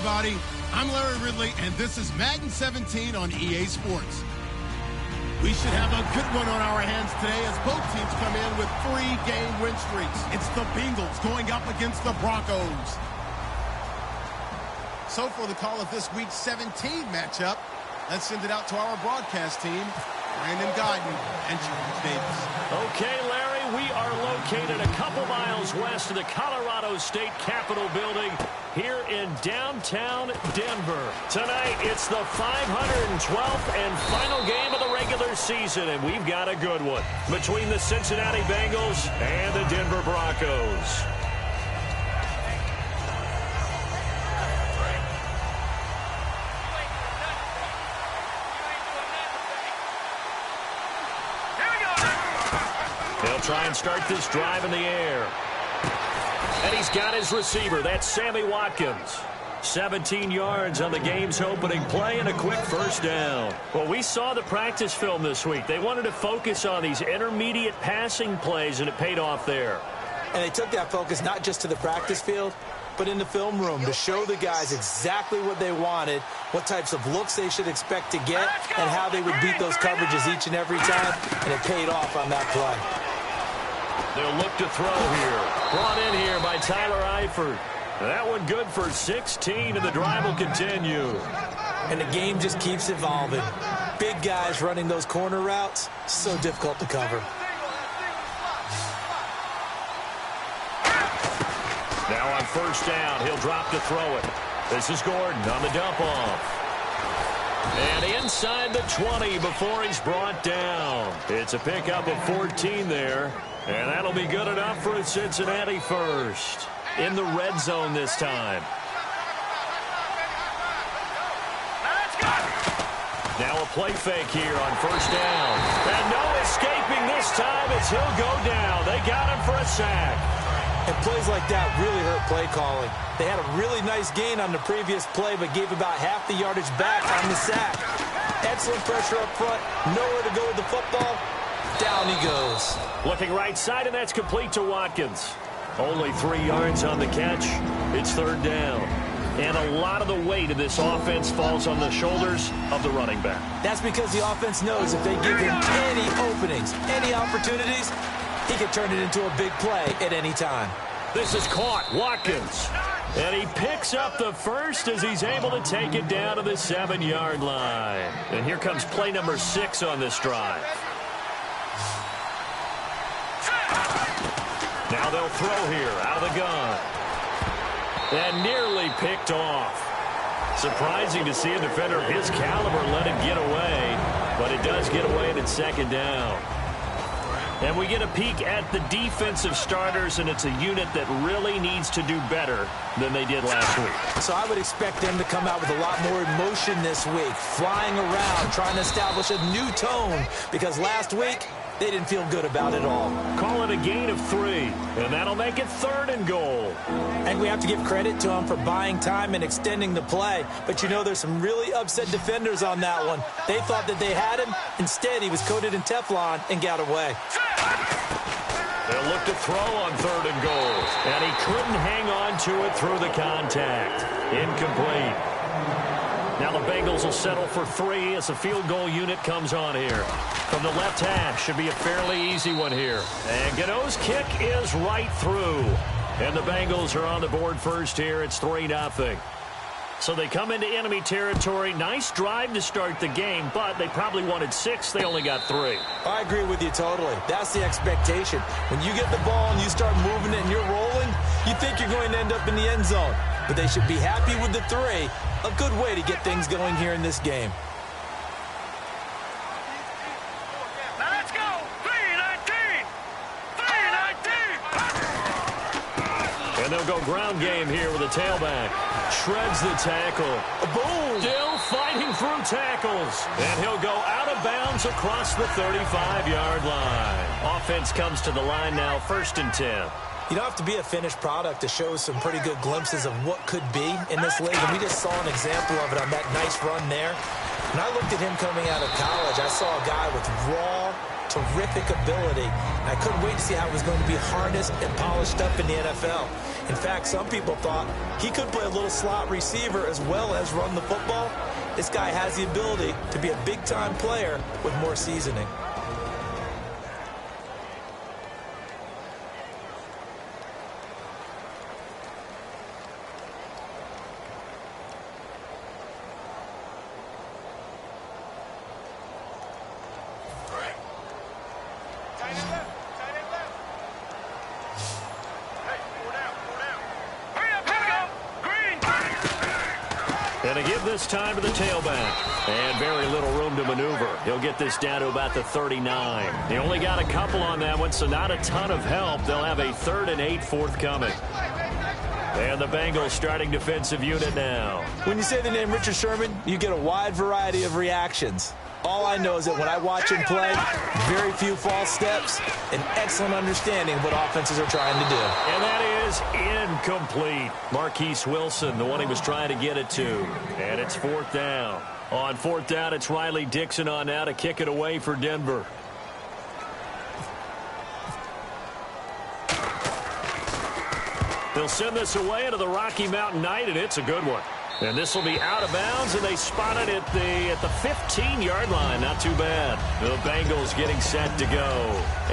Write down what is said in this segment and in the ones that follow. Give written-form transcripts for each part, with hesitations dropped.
everybody. I'm Larry Ridley, and this is Madden 17 on EA Sports. We should have a good one on our hands today as both teams come in with 3-game win streaks. It's the Bengals going up against the Broncos. So for the call of this week's 17 matchup, let's send it out to our broadcast team, Brandon Godden and Charles Davis. Okay, Larry, we are located a couple miles west of the Colorado State Capitol building here in downtown Denver. Tonight, it's the 512th and final game of the regular season, and we've got a good one between the Cincinnati Bengals and the Denver Broncos. They'll try and start this drive in the air. And he's got his receiver. That's Sammy Watkins. 17 yards on the game's opening play and a quick first down. Well, we saw the practice film this week. They wanted to focus on these intermediate passing plays, and it paid off there. And they took that focus not just to the practice field, but in the film room to show the guys exactly what they wanted, what types of looks they should expect to get, and how they would beat those coverages each and every time, and it paid off on that play. They'll look to throw here. Brought in here by Tyler Eifert. That one good for 16, and the drive will continue. And the game just keeps evolving. Big guys running those corner routes, so difficult to cover. Now on first down, he'll drop to throw it. This is Gordon on the dump off. And inside the 20 before he's brought down. It's a pickup of 14 there. And that'll be good enough for a Cincinnati first. In the red zone this time. Now a play fake here on first down. And no escaping this time as he'll go down. They got him for a sack. And plays like that really hurt play calling. They had a really nice gain on the previous play, but gave about half the yardage back on the sack. Excellent pressure up front. Nowhere to go with the football. Down he goes. Looking right side, and that's complete to Watkins. Only 3 yards on the catch. It's third down. And a lot of the weight of this offense falls on the shoulders of the running back. That's because the offense knows if they give him any openings, any opportunities, he can turn it into a big play at any time. This is caught. Watkins. And he picks up the first as he's able to take it down to the 7-yard line. And here comes play number 6 on this drive. Now they'll throw here out of the gun. And nearly picked off. Surprising to see a defender of his caliber let it get away. But it does get away and it's second down. And we get a peek at the defensive starters, and it's a unit that really needs to do better than they did last week. So I would expect them to come out with a lot more emotion this week, flying around, trying to establish a new tone, because last week they didn't feel good about it all. Call it a gain of 3, and that'll make it 3rd and goal. And we have to give credit to them for buying time and extending the play. But you know, there's some really upset defenders on that one. They thought that they had him. Instead, he was coated in Teflon and got away. They'll look to throw on 3rd and goal. And he couldn't hang on to it through the contact. Incomplete. Now the Bengals will settle for 3 as the field goal unit comes on here. From the left hash, should be a fairly easy one here. And Gano's kick is right through. And the Bengals are on the board first here. It's 3-0. So they come into enemy territory. Nice drive to start the game, but they probably wanted 6. They only got 3. I agree with you totally. That's the expectation. When you get the ball and you start moving it and you're rolling, you think you're going to end up in the end zone. But they should be happy with the 3. A good way to get things going here in this game. Now let's go. 3-19. 3-19. And they'll go ground game here with a tailback. Shreds the tackle. Boom! Still fighting through tackles. And he'll go out of bounds across the 35-yard line. Offense comes to the line now, 1st and 10. You don't have to be a finished product to show some pretty good glimpses of what could be in this league. And we just saw an example of it on that nice run there. When I looked at him coming out of college, I saw a guy with raw terrific ability. And I couldn't wait to see how it was going to be harnessed and polished up in the NFL. In fact, some people thought he could play a little slot receiver as well as run the football. This guy has the ability to be a big-time player with more seasoning. And to give this time to the tailback. And very little room to maneuver. He'll get this down to about the 39. He only got a couple on that one, so not a ton of help. They'll have a 3rd and 8 forthcoming. And the Bengals starting defensive unit now. When you say the name Richard Sherman, you get a wide variety of reactions. All I know is that when I watch him play, very few false steps, an excellent understanding of what offenses are trying to do. And that is incomplete. Marquise Wilson, the one he was trying to get it to. And it's 4th down. On 4th down, it's Riley Dixon on now to kick it away for Denver. They'll send this away into the Rocky Mountain Night, and it's a good one. And this will be out of bounds, and they spot it at the 15-yard line. Not too bad. The Bengals getting set to go.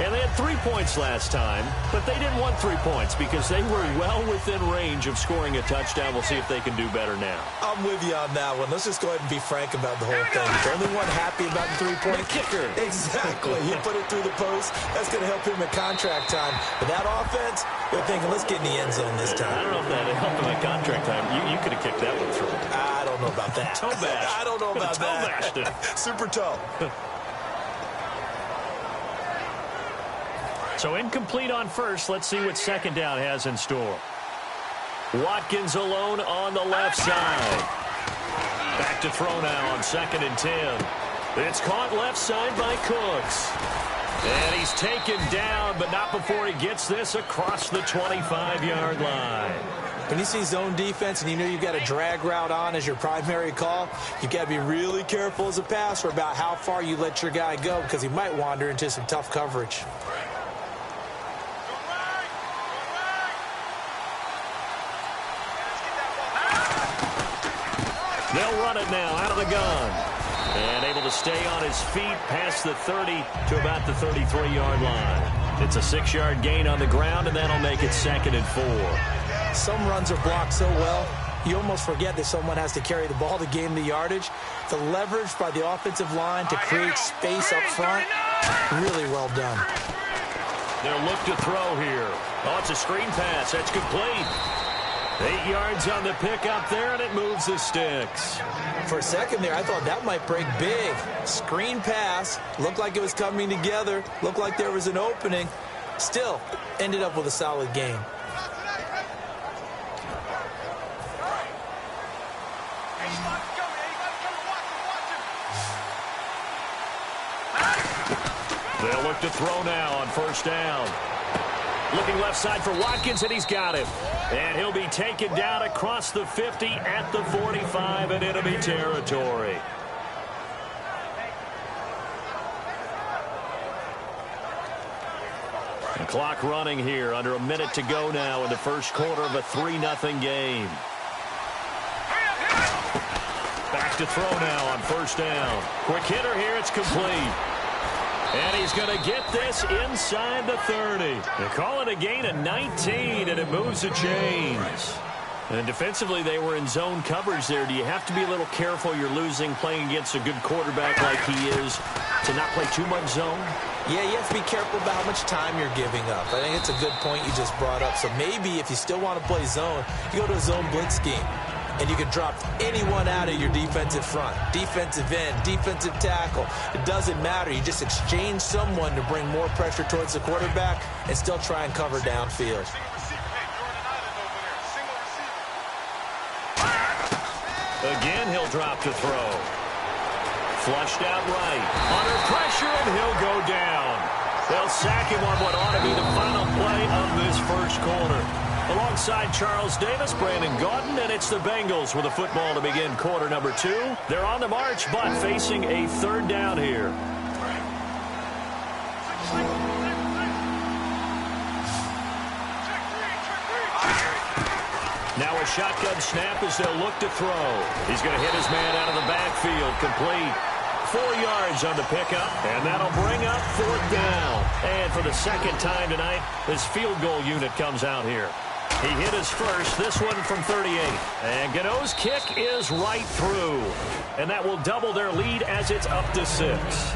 And they had 3 points last time, but they didn't want 3 points because they were well within range of scoring a touchdown. We'll see if they can do better now. I'm with you on that one. Let's just go ahead and be frank about the whole thing. The only one happy about the 3-point kicker. Exactly. He put it through the post. That's going to help him at contract time. But that offense, they're thinking, let's get in the end zone this time. I don't know if that helped him at contract time. You could have kicked that one through. I don't know about that. Toe bash. I don't know about that. Toe bashed it. Super toe. So incomplete on first. Let's see what 2nd down has in store. Watkins alone on the left side. Back to throw now on 2nd and 10. It's caught left side by Cooks. And he's taken down, but not before he gets this across the 25-yard line. When you see zone defense and you know you've got a drag route on as your primary call, you've got to be really careful as a passer about how far you let your guy go because he might wander into some tough coverage. They'll run it now out of the gun. And able to stay on his feet past the 30 to about the 33-yard line. It's a 6-yard gain on the ground, and that'll make it 2nd and 4. Some runs are blocked so well, you almost forget that someone has to carry the ball to gain the yardage. The leverage by the offensive line to create space up front, really well done. They'll look to throw here. Oh, it's a screen pass. That's complete. 8 yards on the pickup there, and it moves the sticks. For a second there, I thought that might break big. Screen pass. Looked like it was coming together. Looked like there was an opening. Still, ended up with a solid game. They'll look to throw now on 1st down. Looking left side for Watkins, and he's got it. And he'll be taken down across the 50 at the 45 in enemy territory. The clock running here. Under a minute to go now in the first quarter of a 3-0 game. Back to throw now on 1st down. Quick hitter here. It's complete. And he's going to get this inside the 30. They call it a gain of 19, and it moves the chains. And defensively, they were in zone coverage there. Do you have to be a little careful? You're losing playing against a good quarterback like he is to not play too much zone? Yeah, you have to be careful about how much time you're giving up. I think it's a good point you just brought up. So maybe if you still want to play zone, you go to a zone blitz scheme. And you can drop anyone out of your defensive front, defensive end, defensive tackle. It doesn't matter. You just exchange someone to bring more pressure towards the quarterback and still try and cover downfield. Again, he'll drop to throw. Flushed out right. Under pressure, and he'll go down. They'll sack him on what ought to be the final play of this first quarter. Alongside Charles Davis, Brandon Gaudin, and it's the Bengals with a football to begin quarter number 2. They're on the march, but facing a 3rd down here. Now a shotgun snap as they'll look to throw. He's going to hit his man out of the backfield. Complete. 4 yards on the pickup, and that'll bring up 4th down. And for the second time tonight, his field goal unit comes out here. He hit his first, this one from 38. And Gano's kick is right through. And that will double their lead as it's up to 6.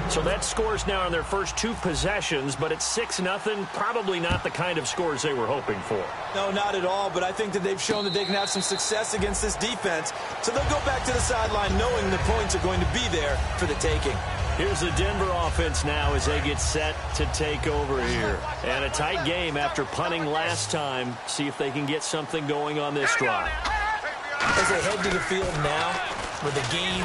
So that scores now on their first 2 possessions, but it's 6-0. Probably not the kind of scores they were hoping for. No, not at all, but I think that they've shown that they can have some success against this defense. So they'll go back to the sideline knowing the points are going to be there for the taking. Here's the Denver offense now as they get set to take over here. And a tight game after punting last time. See if they can get something going on this drive. As they head to the field now, with the game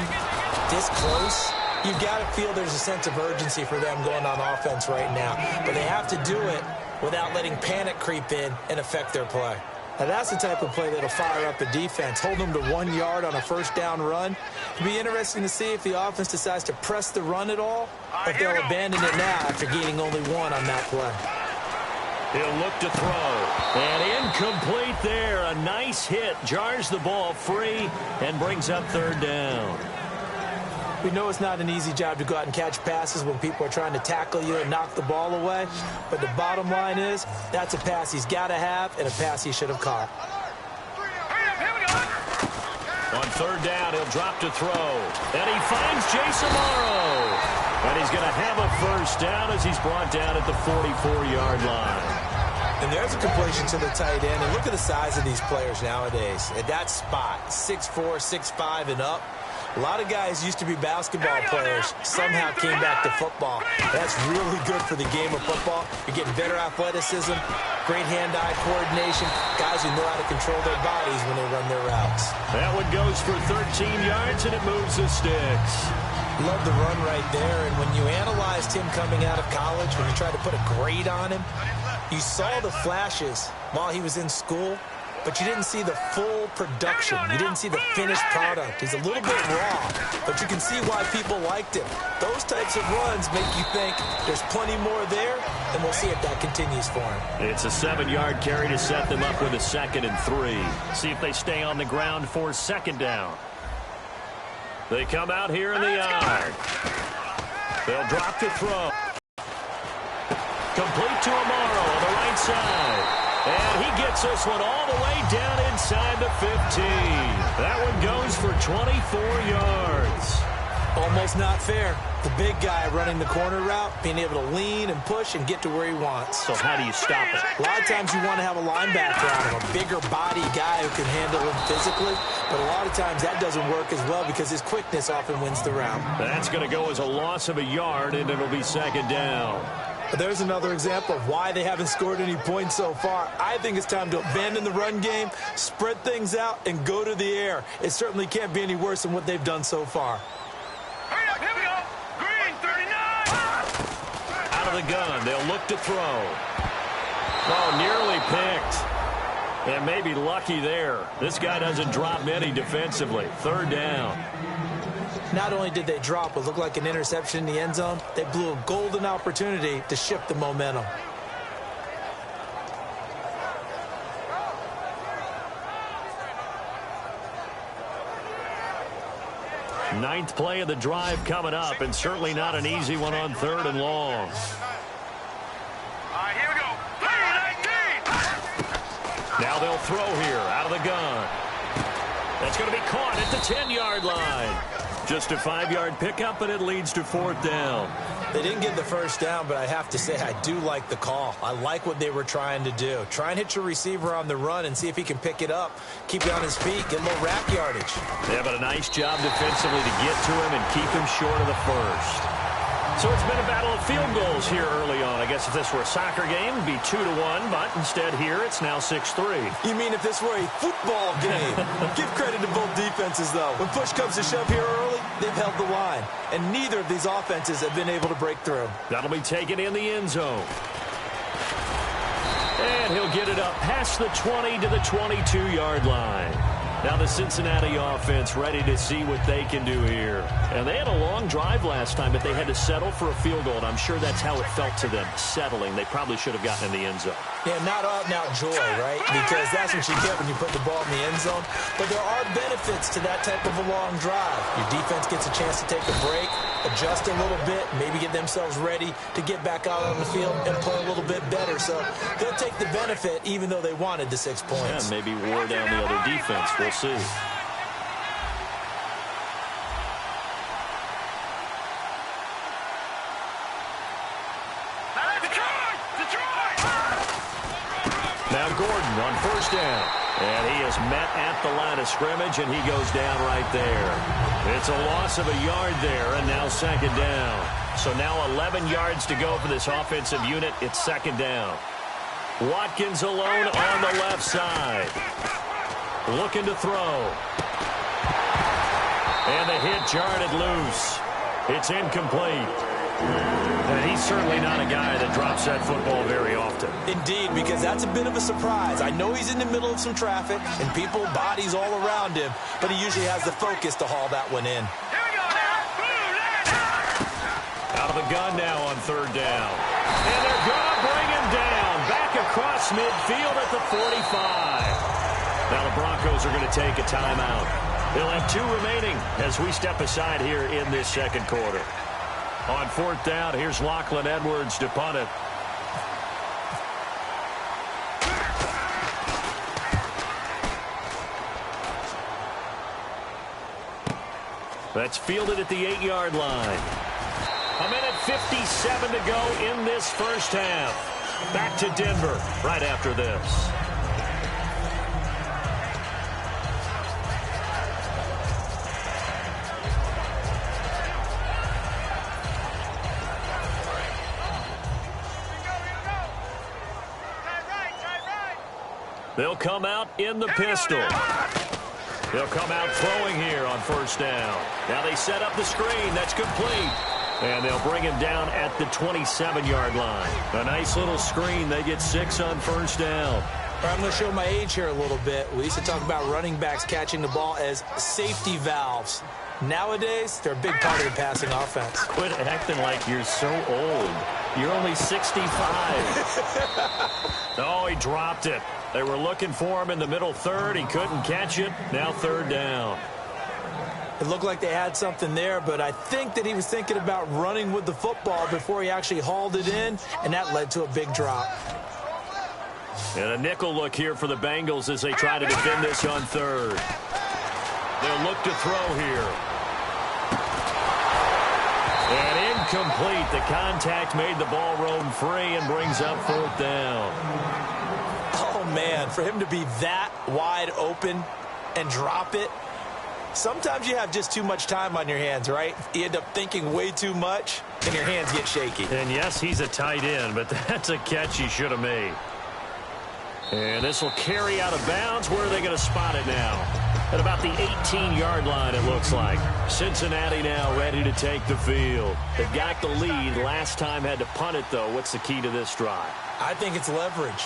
this close, you've got to feel there's a sense of urgency for them going on offense right now. But they have to do it without letting panic creep in and affect their play. Now, that's the type of play that'll fire up a defense. Hold them to 1 yard on a first down run. It'll be interesting to see if the offense decides to press the run at all, or if they'll abandon it now after gaining only 1 on that play. He'll look to throw. And incomplete there. A nice hit. Jars the ball free and brings up 3rd down. We know it's not an easy job to go out and catch passes when people are trying to tackle you and knock the ball away. But the bottom line is, that's a pass he's got to have and a pass he should have caught. On 3rd down, he'll drop to throw. And he finds Jason Morrow. And he's going to have a first down as he's brought down at the 44-yard line. And there's a completion to the tight end. And look at the size of these players nowadays. At that spot, 6'4", 6'5", and up. A lot of guys used to be basketball players, somehow came back to football. That's really good for the game of football. You're getting better athleticism, great hand-eye coordination, guys who know how to control their bodies when they run their routes. That one goes for 13 yards, and it moves the sticks. Love the run right there, and when you analyzed him coming out of college, when you tried to put a grade on him, you saw the flashes while he was in school, but you didn't see the full production. You didn't see the finished product. He's a little bit raw, but you can see why people liked him. Those types of runs make you think there's plenty more there, and we'll see if that continues for him. It's a 7-yard carry to set them up with a 2nd and 3. See if they stay on the ground for 2nd down. They come out here in the yard. They'll drop to throw. Complete to Amaro on the right side. And he gets this one all the way down inside the 15. That one goes for 24 yards. Almost not fair. The big guy running the corner route, being able to lean and push and get to where he wants. So how do you stop it? A lot of times you want to have a linebacker on him, a bigger body guy who can handle him physically. But a lot of times that doesn't work as well because his quickness often wins the round. That's going to go as a loss of a yard, and it'll be 2nd down. But there's another example of why they haven't scored any points so far. I think it's time to abandon the run game, spread things out, and go to the air. It certainly can't be any worse than what they've done so far. Hurry up, here we go. Green, 39. Out of the gun, they'll look to throw. Oh, nearly picked. And maybe lucky there. This guy doesn't drop many defensively. 3rd down. Not only did they drop what looked like an interception in the end zone, they blew a golden opportunity to shift the momentum. Ninth play of the drive coming up, and certainly not an easy one on 3rd and long. All right, here we go. 3-19. Now they'll throw here out of the gun. That's going to be caught at the 10-yard line. Just a 5-yard pickup, and it leads to 4th down. They didn't get the first down, but I have to say I do like the call. I like what they were trying to do. Try and hit your receiver on the run and see if he can pick it up. Keep it on his feet, get a little rack yardage. Yeah, but a nice job defensively to get to him and keep him short of the first. So it's been a battle of field goals here early on. I guess if this were a soccer game, it'd be 2-1, but instead here it's now 6-3. You mean if this were a football game? Give credit to both defenses, though. When push comes to shove here early, they've held the line. And neither of these offenses have been able to break through. That'll be taken in the end zone. And he'll get it up past the 20 to the 22-yard line. Now the Cincinnati offense ready to see what they can do here. And they had a long drive last time, but they had to settle for a field goal, and I'm sure that's how it felt to them, settling. They probably should have gotten in the end zone. Yeah, not out-and-out joy, right? Because that's what you get when you put the ball in the end zone. But there are benefits to that type of a long drive. Your defense gets a chance to take a break, adjust a little bit, maybe get themselves ready to get back out on the field and play a little bit better. So they'll take the benefit even though they wanted the 6 points. Yeah, maybe wore down the other defense. We'll see. Now Gordon on first down. And he is met at the line of scrimmage, and he goes down right there. It's a loss of a yard there, and now second down. So now 11 yards to go for this offensive unit. It's second down. Watkins alone on the left side. Looking to throw. And the hit jarred it loose. It's incomplete. And he's certainly not a guy that drops that football very often. Indeed, because that's a bit of a surprise. I know he's in the middle of some traffic and people, bodies all around him, but he usually has the focus to haul that one in. Out of the gun now on third down. And they're going to bring him down. Back across midfield at the 45. Now the Broncos are going to take a timeout. They'll have 2 remaining as we step aside here in this second quarter. On fourth down, here's Lachlan Edwards to punt it. That's fielded at the 8-yard line. A minute 57 to go in this first half. Back to Denver right after this. They'll come out in the pistol. They'll come out throwing here on first down. Now they set up the screen. That's complete. And they'll bring him down at the 27-yard line. A nice little screen. They get 6 on first down. I'm going to show my age here a little bit. We used to talk about running backs catching the ball as safety valves. Nowadays, they're a big part of the passing offense. Quit acting like you're so old. You're only 65. Oh, he dropped it. They were looking for him in the middle third. He couldn't catch it. Now third down. It looked like they had something there, but I think that he was thinking about running with the football before he actually hauled it in, and that led to a big drop. And a nickel look here for the Bengals as they try to defend this on third. They'll look to throw here. And incomplete. The contact made the ball roam free and brings up fourth down. Oh, man, for him to be that wide open and drop it, sometimes you have just too much time on your hands, right? You end up thinking way too much, and your hands get shaky. And, yes, he's a tight end, but that's a catch he should have made. And this will carry out of bounds. Where are they going to spot it now? At about the 18-yard line, it looks like. Cincinnati now ready to take the field. They've got the lead. Last time had to punt it, though. What's the key to this drive? I think it's leverage.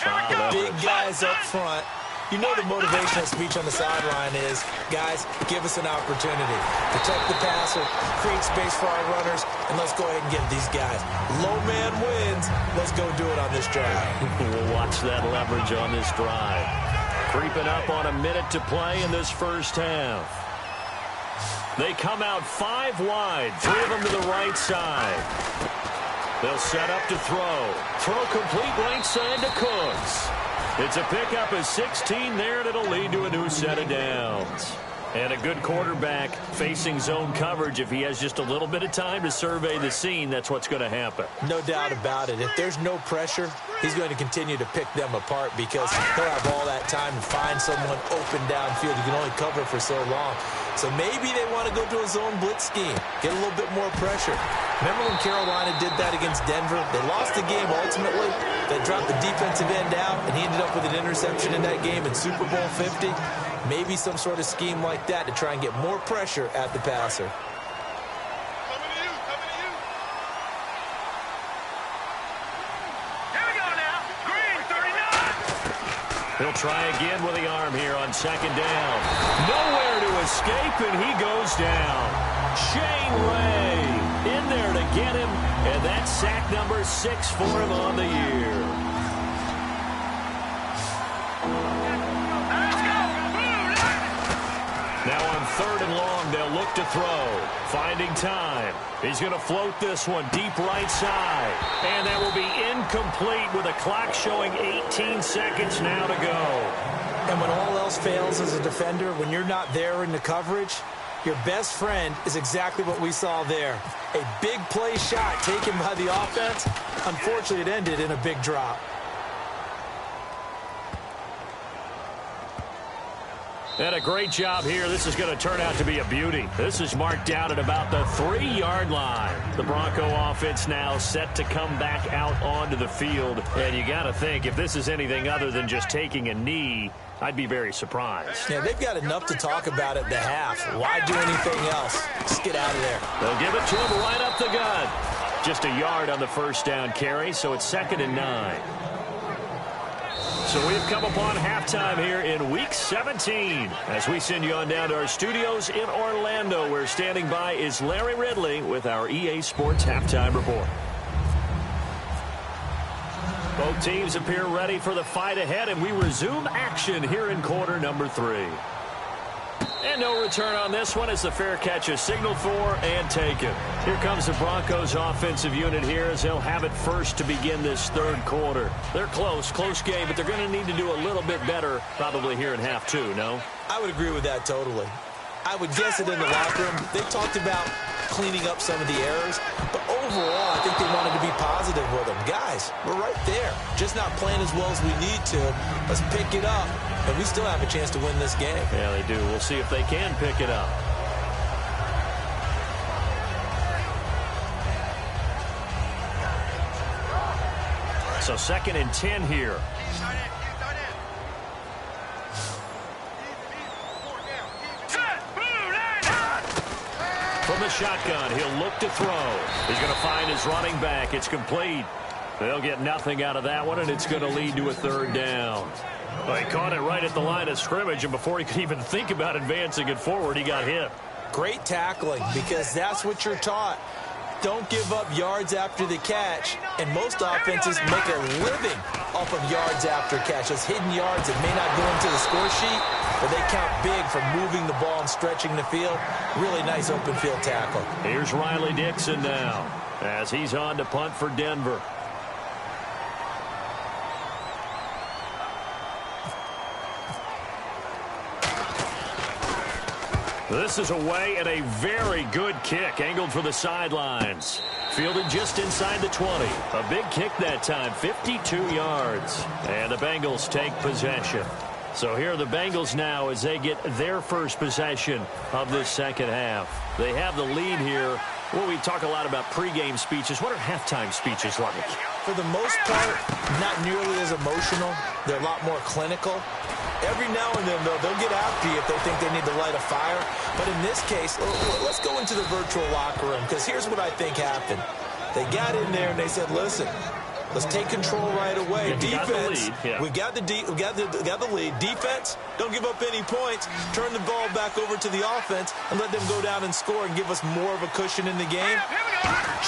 Big guys up front. You know the motivational speech on the sideline is, guys, give us an opportunity. Protect the passer, create space for our runners, and let's go ahead and get these guys. Low man wins. Let's go do it on this drive. We'll watch that leverage on this drive. Creeping up on a minute to play in this first half. They come out 5 wide, 3 of them to the right side. They'll set up to throw. Throw complete right side to Cooks. It's a pickup of 16 there, and it'll lead to a new set of downs. And a good quarterback facing zone coverage. If he has just a little bit of time to survey the scene, that's what's going to happen. No doubt about it. If there's no pressure, he's going to continue to pick them apart because he'll have all that time to find someone open downfield. You can only cover for so long. So maybe they want to go to a zone blitz scheme, get a little bit more pressure. Remember when Carolina did that against Denver? They lost the game ultimately. They dropped the defensive end out, and he ended up with an interception in that game in Super Bowl 50. Maybe some sort of scheme like that to try and get more pressure at the passer. Here we go now. Green, 39. He'll try again with the arm here on second down. Nowhere to escape, and he goes down. Shane Ray in there to get him, and that's sack number 6 for him on the year. 3rd and long. They'll look to throw. Finding time. He's going to float this one deep right side. And that will be incomplete with a clock showing 18 seconds now to go. And when all else fails as a defender, when you're not there in the coverage, your best friend is exactly what we saw there. A big play shot taken by the offense. Unfortunately, it ended in a big drop. And a great job here. This is going to turn out to be a beauty. This is marked out at about the 3-yard line. The Bronco offense now set to come back out onto the field. And you got to think, if this is anything other than just taking a knee, I'd be very surprised. Yeah, they've got enough to talk about at the half. Why do anything else? Just get out of there. They'll give it to him right up the gut. Just a yard on the first down carry, so it's 2nd and 9. So we've come upon halftime here in Week 17 as we send you on down to our studios in Orlando, where standing by is Larry Ridley with our EA Sports Halftime Report. Both teams appear ready for the fight ahead, and we resume action here in quarter number 3. And no return on this one as the fair catch is signaled for and taken. Here comes the Broncos offensive unit here as they'll have it first to begin this 3rd quarter. They're close game, but they're going to need to do a little bit better probably here in half 2, no? I would agree with that totally. I would guess it in the locker room. They talked about cleaning up some of the errors, but overall, I think they wanted to be positive with them. Guys, we're right there. Just not playing as well as we need to. Let's pick it up, and we still have a chance to win this game. Yeah, they do. We'll see if they can pick it up. So 2nd and 10 here. From the shotgun, he'll look to throw. He's going to find his running back. It's complete. They'll get nothing out of that one, and it's going to lead to a 3rd down. Well, he caught it right at the line of scrimmage, and before he could even think about advancing it forward, he got hit. Great tackling, because that's what you're taught. Don't give up yards after the catch, and most offenses make a living off of yards after catch. Those hidden yards that may not go into the score sheet, but they count big for moving the ball and stretching the field. Really nice open field tackle. Here's Riley Dixon now as he's on to punt for Denver. This is away and a very good kick, angled for the sidelines. Fielded just inside the 20. A big kick that time, 52 yards. And the Bengals take possession. So here are the Bengals now as they get their first possession of this 2nd half. They have the lead here. Well, we talk a lot about pregame speeches. What are halftime speeches like? For the most part, not nearly as emotional. They're a lot more clinical. Every now and then, though, they'll get after you if they think they need to light a fire. But in this case, let's go into the virtual locker room, because here's what I think happened. They got in there and they said, listen, let's take control right away. Defense, we got the lead. Defense, don't give up any points. Turn the ball back over to the offense and let them go down and score and give us more of a cushion in the game.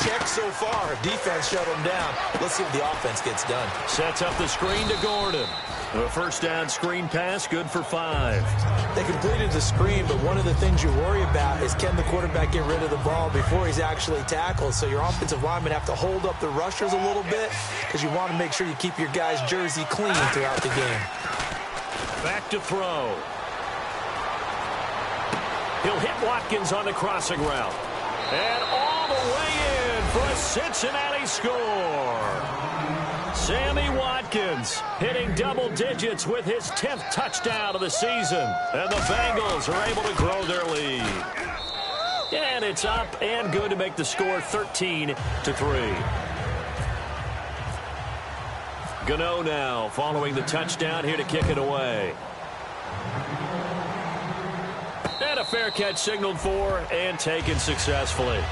Check so far. Defense shut them down. Let's see what the offense gets done. Sets up the screen to Gordon. A first down screen pass, good for 5. They completed the screen, but one of the things you worry about is can the quarterback get rid of the ball before he's actually tackled? So your offensive linemen have to hold up the rushers a little bit because you want to make sure you keep your guy's jersey clean throughout the game. Back to throw. He'll hit Watkins on the crossing route. And all the way in for a Cincinnati score. Sammy Watkins hitting double digits with his 10th touchdown of the season. And the Bengals are able to grow their lead. And it's up and good to make the score 13-3. Gano now following the touchdown here to kick it away. And a fair catch signaled for and taken successfully.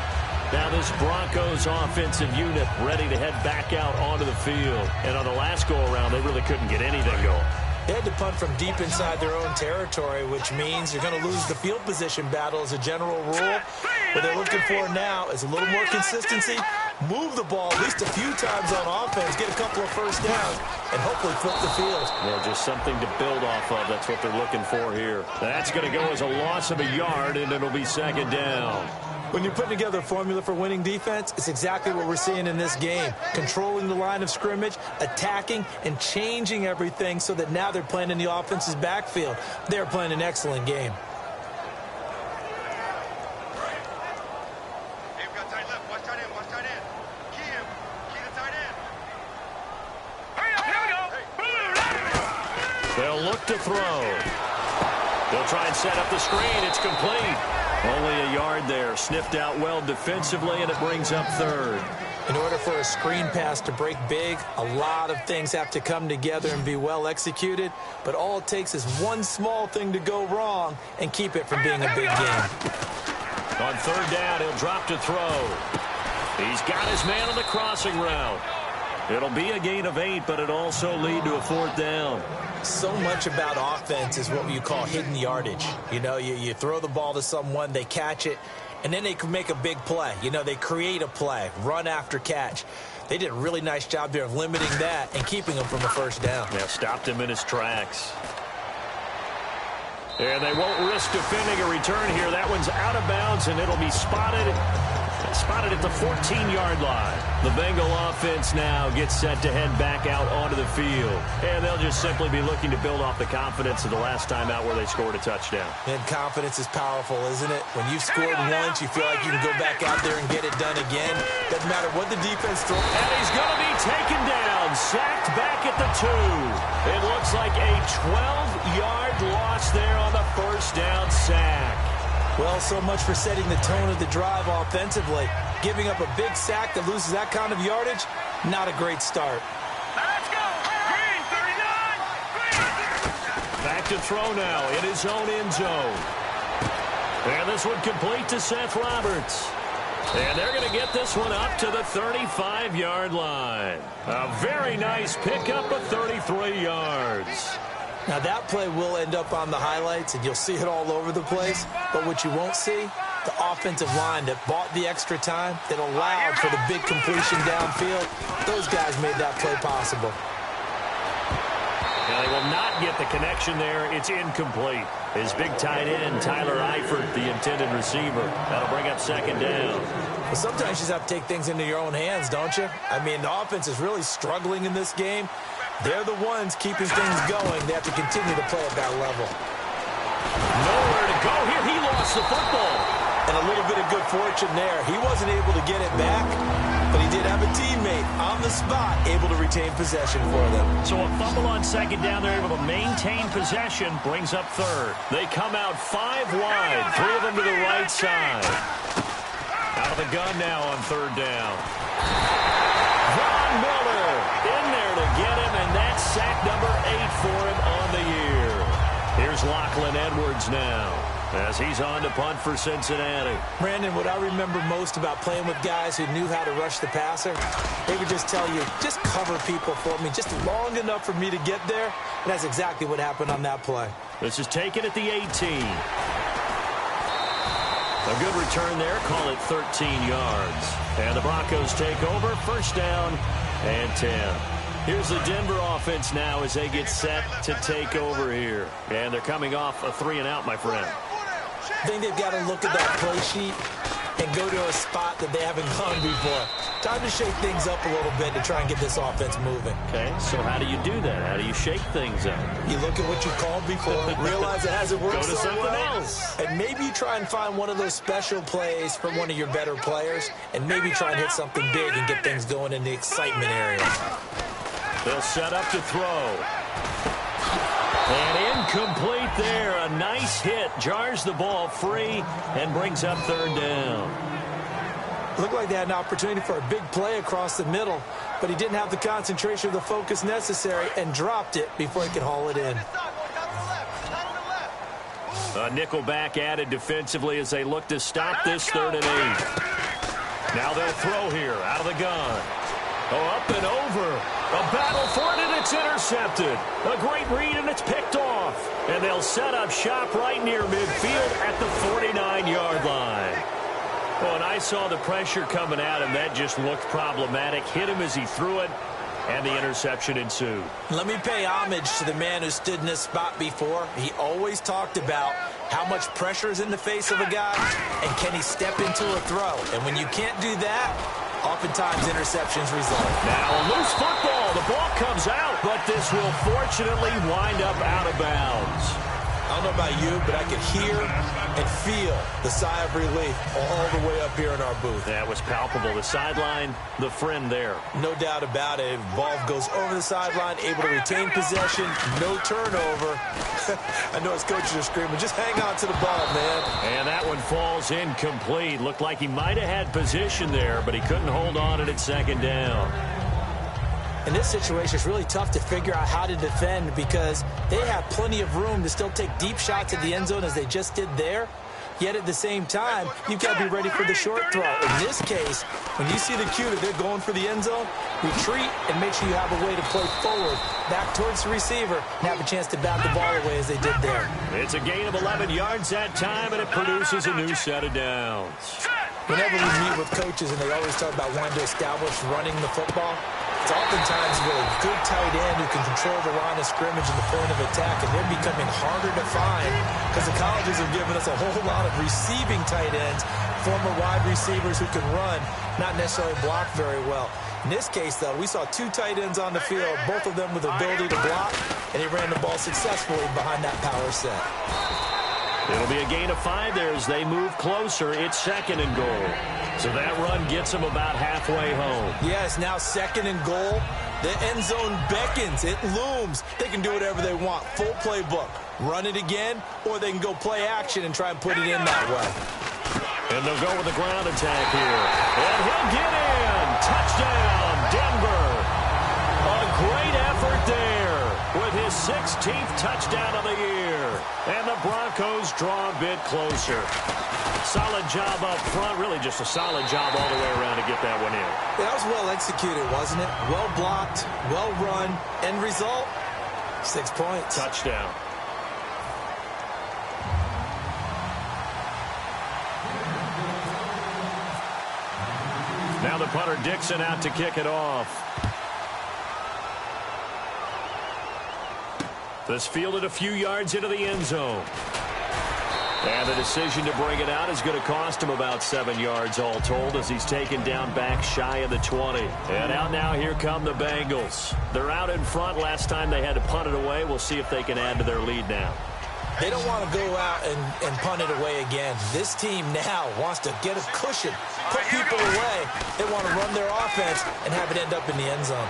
Now this Broncos offensive unit ready to head back out onto the field. And on the last go-around, they really couldn't get anything going. They had to punt from deep inside their own territory, which means you're going to lose the field position battle as a general rule. What they're looking for now is a little more consistency move the ball at least a few times on offense, get a couple of first downs, and hopefully flip the field. Yeah, just something to build off of. That's what they're looking for here. That's going to go as a loss of a yard, and it'll be second down. When you're putting together a formula for winning defense, it's exactly what we're seeing in this game. Controlling the line of scrimmage, attacking, and changing everything so that now they're playing in the offense's backfield. They're playing an excellent game. Hey, we got tight left. Watch tight end. Watch tight end. Key him. Key the tight end. Hurry up. Here we go. They'll look to throw. They'll try and set up the screen. It's complete. Only a yard there. Sniffed out well defensively, and it brings up third. In order for a screen pass to break big, a lot of things have to come together and be well executed. But all it takes is one small thing to go wrong and keep it from being a big game. On third down, he'll drop to throw. He's got his man on the crossing route. It'll be a gain of 8, but it'll also lead to a fourth down. So much about offense is what you call hidden yardage. You know, you throw the ball to someone, they catch it, and then they can make a big play. You know, they create a play, run after catch. They did a really nice job there of limiting that and keeping him from a first down. Yeah, stopped him in his tracks. And they won't risk defending a return here. That one's out of bounds, and it'll be spotted at the 14-yard line. The Bengal offense now gets set to head back out onto the field. And they'll just simply be looking to build off the confidence of the last time out where they scored a touchdown. And confidence is powerful, isn't it? When you've scored once, you feel like you can go back out there and get it done again. Doesn't matter what the defense throws. And he's going to be taken down, sacked back at the 2. It looks like a 12-yard loss there on the first down sack. Well, so much for setting the tone of the drive offensively. Giving up a big sack that loses that kind of yardage, not a great start. Let's go. Green, 39. Back to throw now in his own end zone. And this one complete to Seth Roberts. And they're going to get this one up to the 35-yard line. A very nice pickup of 33 yards. Now, that play will end up on the highlights, and you'll see it all over the place. But what you won't see, the offensive line that bought the extra time, that allowed for the big completion downfield, those guys made that play possible. Now, they will not get the connection there. It's incomplete. His big tight end, Tyler Eifert, the intended receiver. That'll bring up second down. But sometimes you just have to take things into your own hands, don't you? I mean, the offense is really struggling in this game. They're the ones keeping things going. They have to continue to play at that level. Nowhere to go here. He lost the football. And a little bit of good fortune there. He wasn't able to get it back, but he did have a teammate on the spot able to retain possession for them. So a fumble on second down. They're able to maintain possession. Brings up third. They come out 5 wide. 3 of them to the right side. Out of the gun now on third down. Von Miller in there to get him, and that's sack number 8 for him on the year. Here's Lachlan Edwards now as he's on to punt for Cincinnati. Brandon, what I remember most about playing with guys who knew how to rush the passer, they would just tell you, just cover people for me, just long enough for me to get there. And that's exactly what happened on that play. This is taken at the 18. A good return there. Call it 13 yards. And the Broncos take over. First down and 10. Here's the Denver offense now as they get set to take over here. And they're coming off a 3-and-out, my friend. I think they've got to look at that play sheet and go to a spot that they haven't gone before. Time to shake things up a little bit to try and get this offense moving. Okay, so how do you do that? How do you shake things up? You look at what you called before, realize it hasn't worked Go to so something well, else. and maybe try and find one of those special plays from one of your better players, and maybe try and hit something big and get things going in the excitement area. They'll set up to throw. And incomplete there. A nice hit. Jars the ball free and brings up third down. Looked like they had an opportunity for a big play across the middle, but he didn't have the concentration or the focus necessary and dropped it before he could haul it in. A nickel back added defensively as they look to stop this 3rd and 8. Now they'll throw here out of the gun. Oh, up and over. A battle for it, and it's intercepted. A great read, and it's picked off. And they'll set up shop right near midfield at the 49-yard line. Well, and I saw the pressure coming at him. That just looked problematic. Hit him as he threw it, and the interception ensued. Let me pay homage to the man who stood in this spot before. He always talked about how much pressure is in the face of a guy, and can he step into a throw. And when you can't do that, oftentimes interceptions result. Now a loose football. The ball comes out, but this will fortunately wind up out of bounds. I don't know about you, but I can hear and feel the sigh of relief all the way up here in our booth. That was palpable. The sideline, the friend there. No doubt about it. Ball goes over the sideline, able to retain possession, no turnover. I know his coaches are screaming, just hang on to the ball, man. And that one falls incomplete. Looked like he might have had position there, but he couldn't hold on at second down. In this situation, it's really tough to figure out how to defend because they have plenty of room to still take deep shots at the end zone as they just did there. Yet at the same time, you've got to be ready for the short throw. In this case, when you see the cue that they're going for the end zone, retreat and make sure you have a way to play forward, back towards the receiver, and have a chance to bat the ball away as they did there. It's a gain of 11 yards that time, and it produces a new set of downs. Whenever we meet with coaches and they always talk about wanting to establish running the football, it's oftentimes really good tight end who can control the line of scrimmage and the point of attack, and they're becoming harder to find because the colleges have given us a whole lot of receiving tight ends, former wide receivers who can run, not necessarily block very well. In this case, though, we saw two tight ends on the field, both of them with the ability to block, and he ran the ball successfully behind that power set. It'll be a gain of 5 there as they move closer. It's 2nd and goal. So that run gets them about halfway home. Yes, now 2nd and goal. The end zone beckons. It looms. They can do whatever they want. Full playbook. Run it again, or they can go play action and try and put it in that way. And they'll go with the ground attack here. And he'll get in. Touchdown, Denver. A great effort there with his 16th touchdown of the year. And the Broncos draw a bit closer. Solid job up front. Really just a solid job all the way around to get that one in. Yeah, that was well executed, wasn't it? Well blocked, well run. End result, 6 points. Touchdown. Now the punter Dixon out to kick it off. This fielded a few yards into the end zone. And the decision to bring it out is going to cost him about 7 yards all told as he's taken down back shy of the 20. And out now, here come the Bengals. They're out in front. Last time they had to punt it away. We'll see if they can add to their lead now. They don't want to go out and punt it away again. This team now wants to get a cushion, put people away. They want to run their offense and have it end up in the end zone.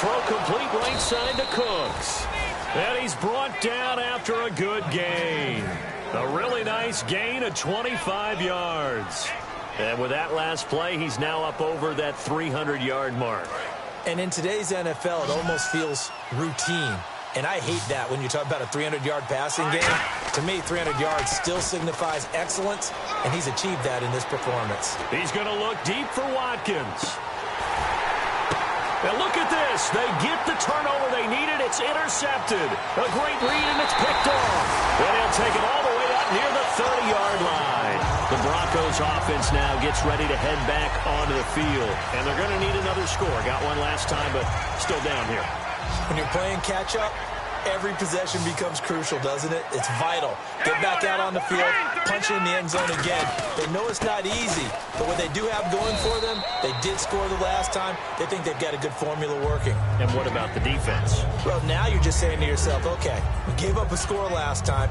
Throw complete right side to Cooks. And he's brought down after a good gain. A really nice gain of 25 yards. And with that last play, he's now up over that 300-yard mark. And in today's NFL, it almost feels routine. And I hate that when you talk about a 300-yard passing game. To me, 300 yards still signifies excellence, and he's achieved that in this performance. He's going to look deep for Watkins. Now look at this. They get the turnover they needed. It's intercepted. A great read, and it's picked off. And he'll take it all the way up near the 30-yard line. The Broncos offense now gets ready to head back onto the field. And they're going to need another score. Got one last time, but still down here. When you're playing catch-up, every possession becomes crucial, doesn't it? It's vital. Get back out on the field, punch it in the end zone again. They know it's not easy, but what they do have going for them, they did score the last time. They think they've got a good formula working. And what about the defense? Well, now you're just saying to yourself, okay, we gave up a score last time.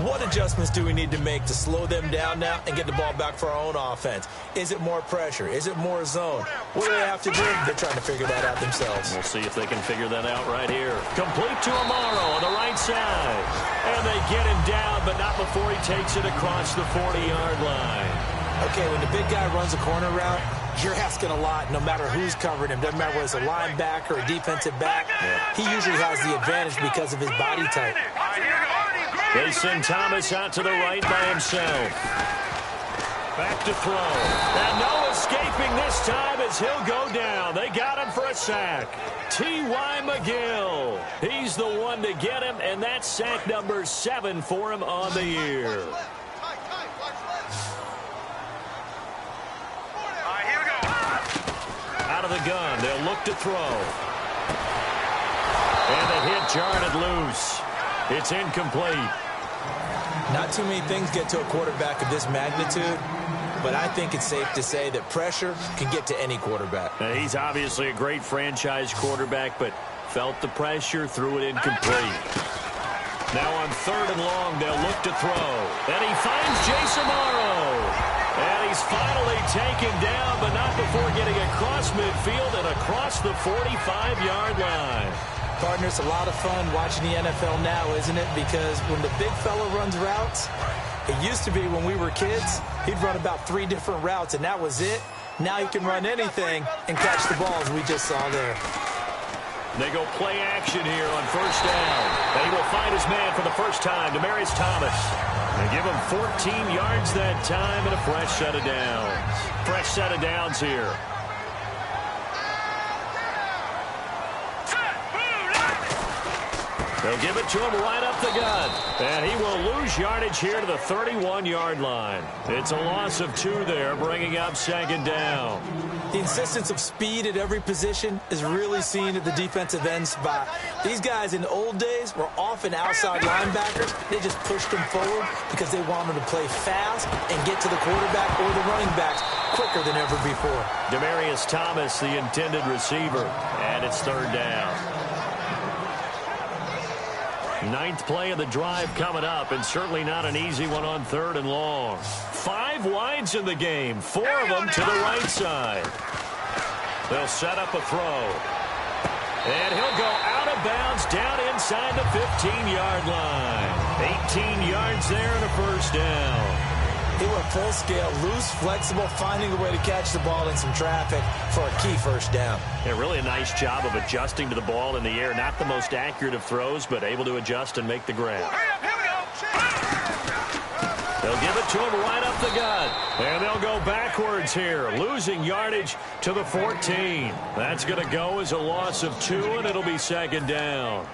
What adjustments do we need to make to slow them down now and get the ball back for our own offense? Is it more pressure? Is it more zone? What do they have to do? They're trying to figure that out themselves. We'll see if they can figure that out right here. Complete to Amaro on the right side. And they get him down, but not before he takes it across the 40-yard line. Okay, when the big guy runs a corner route, you're asking a lot no matter who's covering him. Doesn't matter whether it's a linebacker or a defensive back. He usually has the advantage because of his body type. They send Thomas out to the right by himself. Back to throw. And no escaping this time as he'll go down. They got him for a sack. T.Y. McGill. He's the one to get him, and that's sack number 7 for him on the year. Out of the gun, they'll look to throw. And the hit jarred it loose. It's incomplete. Not too many things get to a quarterback of this magnitude, but I think it's safe to say that pressure can get to any quarterback. He's obviously a great franchise quarterback, but felt the pressure, threw it incomplete. Now on 3rd and long, they'll look to throw. And he finds Jason Morrow. And he's finally taken down, but not before getting across midfield and across the 45-yard line. Partner, it's a lot of fun watching the NFL now, isn't it? Because when the big fella runs routes, it used to be when we were kids, he'd run about 3 different routes, and that was it. Now he can run anything and catch the balls we just saw there. They go play action here on 1st down. And he will find his man for the first time, Demaryius Thomas. They give him 14 yards that time and a fresh set of downs. Fresh set of downs here. They'll give it to him right up the gut. And he will lose yardage here to the 31-yard line. It's a loss of 2 there, bringing up 2nd down. The insistence of speed at every position is really seen at the defensive end spot. These guys in the old days were often outside linebackers. They just pushed them forward because they wanted to play fast and get to the quarterback or the running backs quicker than ever before. Demaryius Thomas, the intended receiver, and it's 3rd down. 9th play of the drive coming up, and certainly not an easy one on 3rd and long. 5 wides in the game, 4 of them to the right side. They'll set up a throw. And he'll go out of bounds down inside the 15-yard line. 18 yards there and a 1st down. He went full scale, loose, flexible, finding a way to catch the ball in some traffic for a key 1st down. Yeah, really a nice job of adjusting to the ball in the air. Not the most accurate of throws, but able to adjust and make the grab. They'll give it to him right up the gut. And they'll go backwards here, losing yardage to the 14. That's going to go as a loss of 2, and it'll be 2nd down.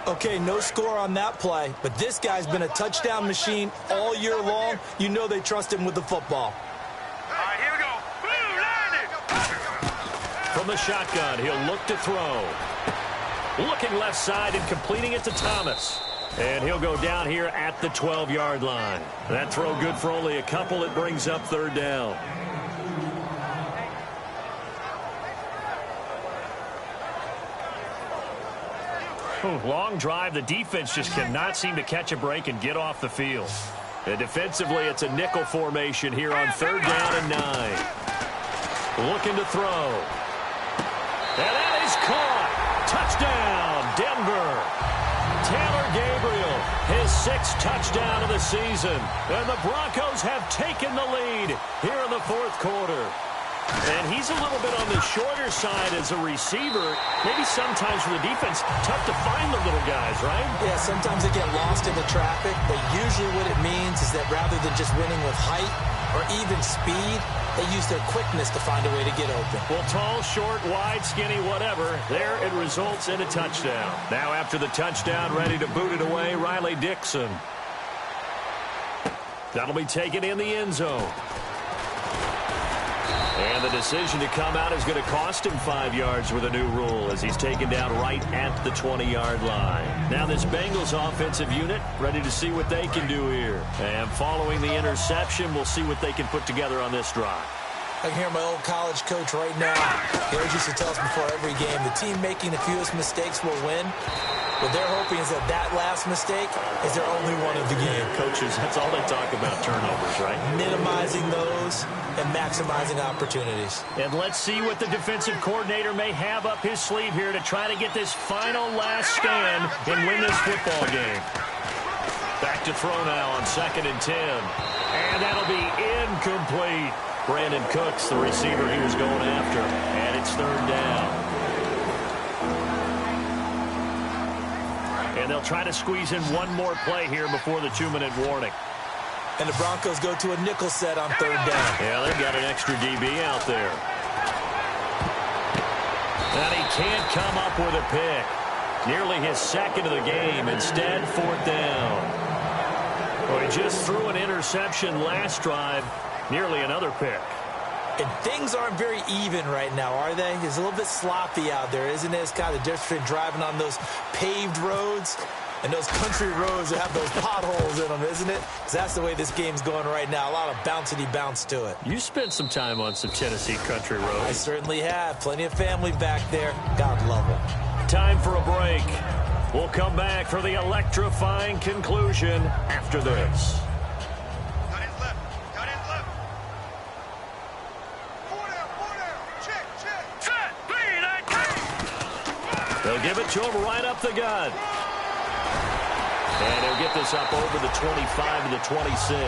Okay, no score on that play, but this guy's been a touchdown machine all year long. You know they trust him with the football. All right, here we go. From the shotgun, he'll look to throw. Looking left side and completing it to Thomas. And he'll go down here at the 12-yard line. That throw good for only a couple. It brings up 3rd down. Long drive. The defense just cannot seem to catch a break and get off the field. And defensively, it's a nickel formation here on 3rd down and 9. Looking to throw. And that is caught. Touchdown, Denver. Taylor Gabriel, his 6th touchdown of the season. And the Broncos have taken the lead here in the 4th quarter. And he's a little bit on the shorter side as a receiver. Maybe sometimes for the defense, tough to find the little guys, right? Yeah, sometimes they get lost in the traffic, but usually what it means is that rather than just winning with height or even speed, they use their quickness to find a way to get open. Well, tall, short, wide, skinny, whatever, there it results in a touchdown. Now after the touchdown, ready to boot it away, Riley Dixon. That'll be taken in the end zone. And the decision to come out is going to cost him 5 yards with a new rule as he's taken down right at the 20-yard line. Now this Bengals offensive unit ready to see what they can do here. And following the interception, we'll see what they can put together on this drive. I can hear my old college coach right now. He always used to tell us before every game, the team making the fewest mistakes will win. What they're hoping is that that last mistake is their only one of the game. Coaches, that's all they talk about, turnovers, right? Minimizing those and maximizing opportunities. And let's see what the defensive coordinator may have up his sleeve here to try to get this final last stand and win this football game. Back to throw now on 2nd and 10. And that'll be incomplete. Brandon Cooks, the receiver he was going after. And it's 3rd down. And they'll try to squeeze in one more play here before the 2-minute warning. And the Broncos go to a nickel set on 3rd down. Yeah, they've got an extra DB out there. And he can't come up with a pick. Nearly his 2nd of the game. Instead, 4th down. Well, he just threw an interception last drive. Nearly another pick. And things aren't very even right now, are they? It's a little bit sloppy out there, isn't it? It's kind of the difference between driving on those paved roads and those country roads that have those potholes in them, isn't it? Because that's the way this game's going right now. A lot of bouncy bounce to it. You spent some time on some Tennessee country roads. I certainly have. Plenty of family back there. God love them. Time for a break. We'll come back for the electrifying conclusion after this. Tight ends left. Tight ends left. Four down. Check. Set. Speed. They'll give it to him right up the gut. And he'll get this up over the 25 to the 26.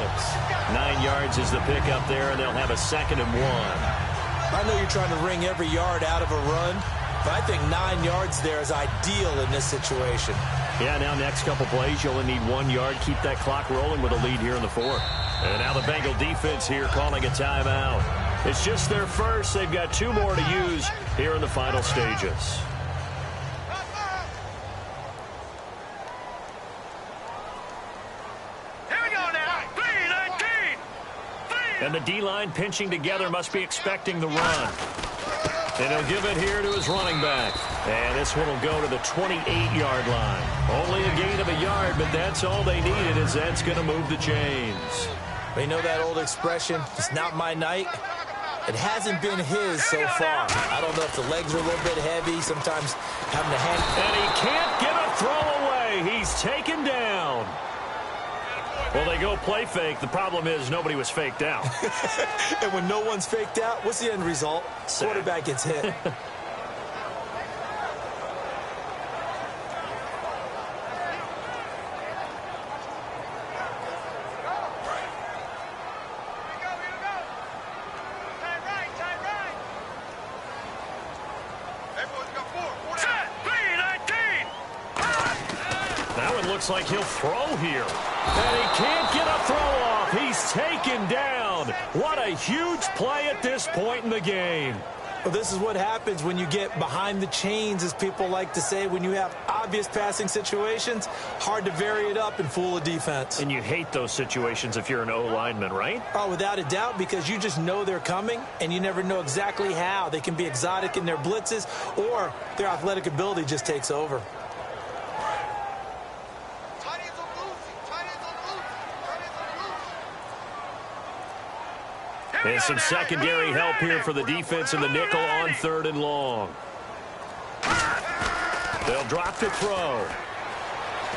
9 yards is the pickup there, and they'll have a 2nd and 1. I know you're trying to wring every yard out of a run, but I think 9 yards there is ideal in this situation. Yeah, now next couple plays, you only need 1 yard. Keep that clock rolling with a lead here in the 4th. And now the Bengal defense here calling a timeout. It's just their first. They've got 2 more to use here in the final stages. And the D-line pinching together must be expecting the run. And he'll give it here to his running back. And this one will go to the 28-yard line. Only a gain of a yard, but that's all they needed, as that's going to move the chains. You know that old expression, it's not my night? It hasn't been his so far. I don't know if the legs are a little bit heavy, sometimes having to hang. And he can't get a throw away. He's taken down. Well, they go play fake. The problem is nobody was faked out. And when no one's faked out, what's the end result? Quarterback gets hit. Looks like he'll throw here. And he can't get a throw off. He's taken down. What a huge play at this point in the game. Well, this is what happens when you get behind the chains, as people like to say. When you have obvious passing situations, hard to vary it up and fool a defense. And you hate those situations if you're an O-lineman, right? Oh, without a doubt, because you just know they're coming, and you never know exactly how. They can be exotic in their blitzes, or their athletic ability just takes over. And some secondary help here for the defense in the nickel on 3rd and long. They'll drop the throw.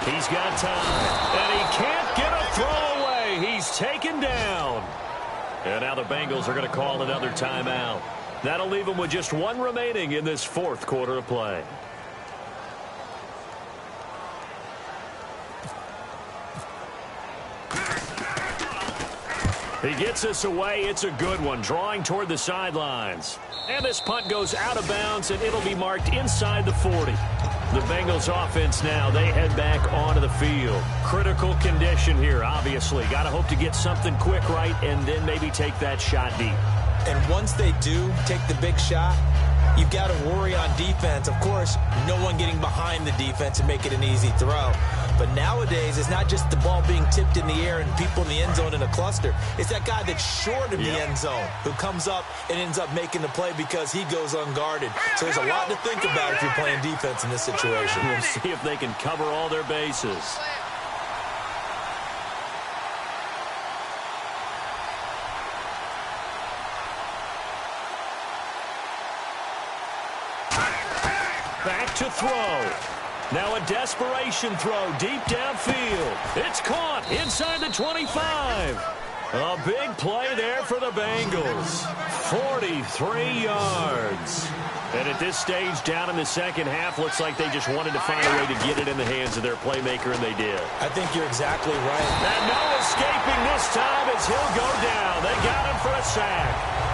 He's got time. And he can't get a throw away. He's taken down. And now the Bengals are going to call another timeout. That'll leave them with just 1 remaining in this 4th quarter of play. He gets us away. It's a good one, drawing toward the sidelines. And this punt goes out of bounds, and it'll be marked inside the 40. The Bengals offense now, they head back onto the field. Critical condition here, obviously. Got to hope to get something quick right and then maybe take that shot deep. And once they do take the big shot, you've got to worry on defense. Of course, no one getting behind the defense and make it an easy throw. But nowadays, it's not just the ball being tipped in the air and people in the end zone in a cluster. It's that guy that's short of the end zone who comes up and ends up making the play because he goes unguarded. So there's a lot to think about if you're playing defense in this situation. We'll see if they can cover all their bases. Back to throw. Now a desperation throw deep downfield. It's caught inside the 25. A big play there for the Bengals. 43 yards. And at this stage, down in the second half, looks like they just wanted to find a way to get it in the hands of their playmaker, and they did. I think you're exactly right. And no escaping this time as he'll go down. They got him for a sack.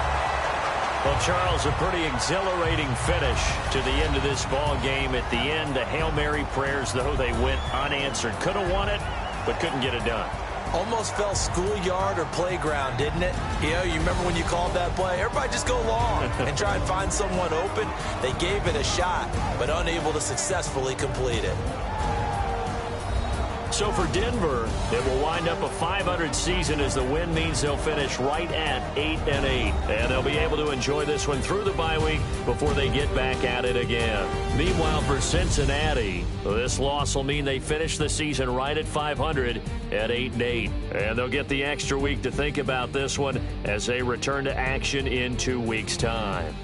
Well, Charles, a pretty exhilarating finish to the end of this ball game. At the end, the Hail Mary prayers, though, they went unanswered. Could have won it, but couldn't get it done. Almost felt schoolyard or playground, didn't it? You know, you remember when you called that play? Everybody just go long and try and find someone open. They gave it a shot, but unable to successfully complete it. So for Denver, it will wind up a 500 season as the win means they'll finish right at 8-8. And they'll be able to enjoy this one through the bye week before they get back at it again. Meanwhile, for Cincinnati, this loss will mean they finish the season right at 500 at 8-8. And they'll get the extra week to think about this one as they return to action in 2 weeks' time.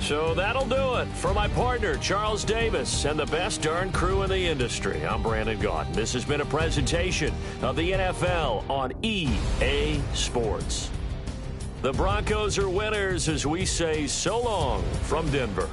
So that'll do it. For my partner, Charles Davis, and the best darn crew in the industry, I'm Brandon Gaudin. This has been a presentation of the NFL on EA Sports. The Broncos are winners as we say so long from Denver.